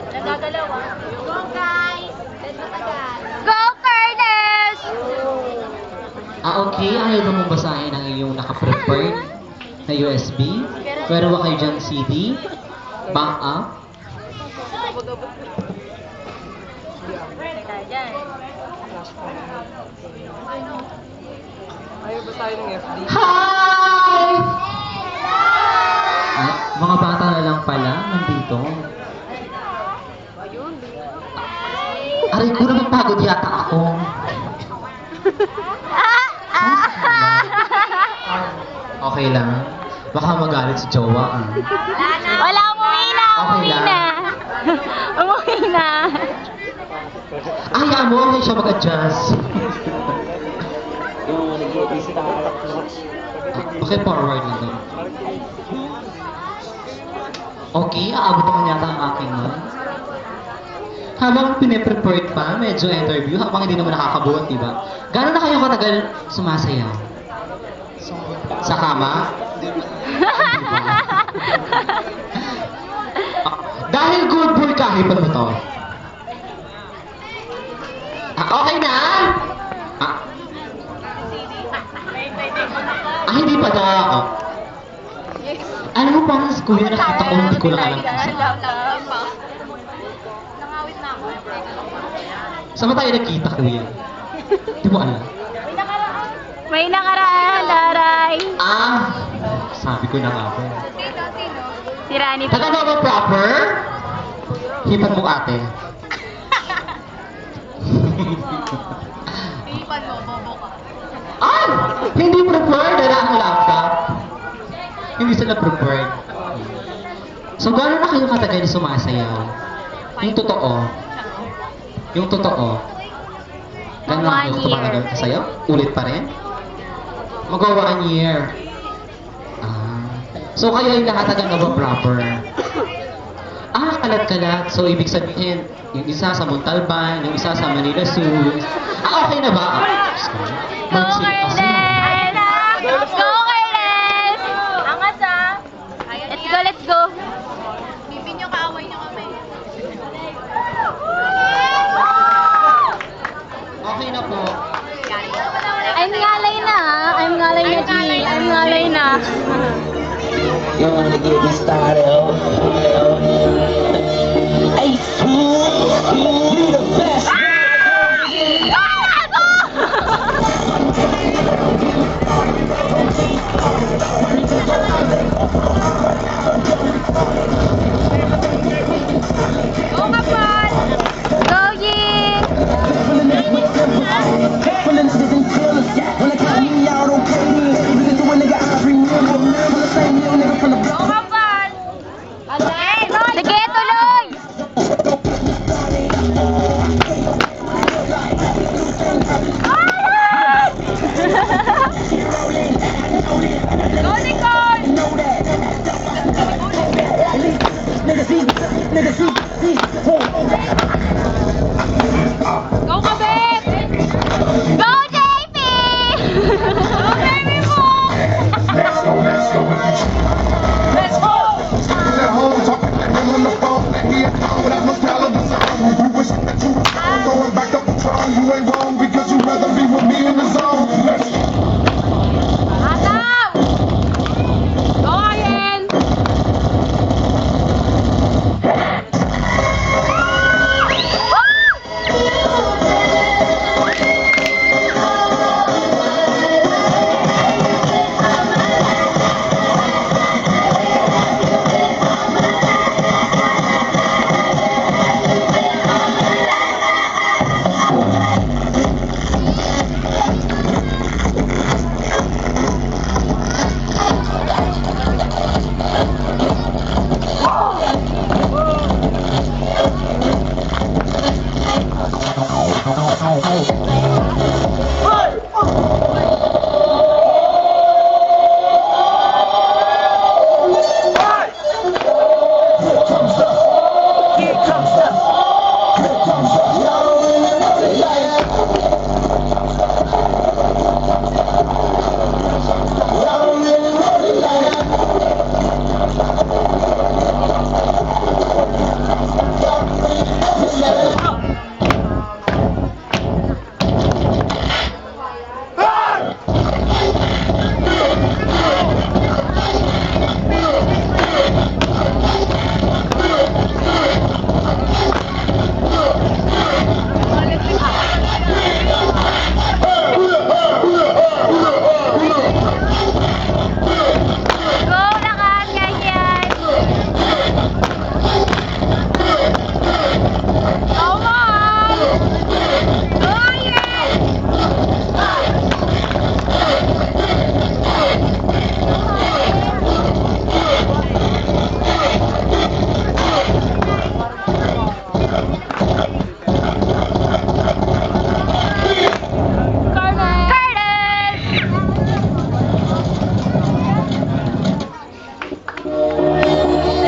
Nagagalaw ah. Go guys! Let's matagal. Go, Curtis! Okay. Ayaw ba mong basahin ang iyong naka-prepared na USB? Pero ba kayo dyan CD? Back up? Teka dyan. Ayaw ba tayo ng FD? Hi! Mga bata na lang pala, nandito. Aray ko, napapagod yata ako. Okay lang. Baka magalit si Jowa. Wala, umuwi na! Okay Umuwi lang. na! Umuwi na! Ayaw mo, okay siya mag-adjust. Okay, forward lang daw. Okay, aabot naman yata ang aking nun. Habang piniprepared pa, medyo interview, habang hindi naman nakakabuhat, di ba? Gano'n na kayo katagal sumasayaw? Sa kama? Di ba? Dahil good boy ka, hipan mo to. Okay na? Hindi pa na. Alam mo, parang sa kuya nakita ko, hindi ko lang alam kung saan. Nangawit na ako. Saan ba tayo nakita, kuya? Hindi mo alam. May nakaraan, Laray! Sabi ko na nga po. Sino? Si Rani. Taga ba proper? Hipan mo ate. Ipan mo, bobo ka. Hindi prepared, dala ang laptop. Hindi sila prepared. So, gano'n na kayo katagal sumasayaw? Yung totoo. Yung totoo. Gano'n na kayo katagal kasayaw? Ulit pa rin? Mag-1 year. So, kayo ay lahat agad na ba proper? Kalat-kalat. So, ibig sabihin, yung isa sa Montalban, yung isa sa Manila Zoo. Okay na ba? Go, Curtis! Go, Curtis! Angas ah. Let's go, let's go! Bipin nyo, kaaway nyo kami. Okay na po. I'm ngalay na, I'm ngalay na, G. I'm ngalay na. You wanna get me started, Hey, we the best.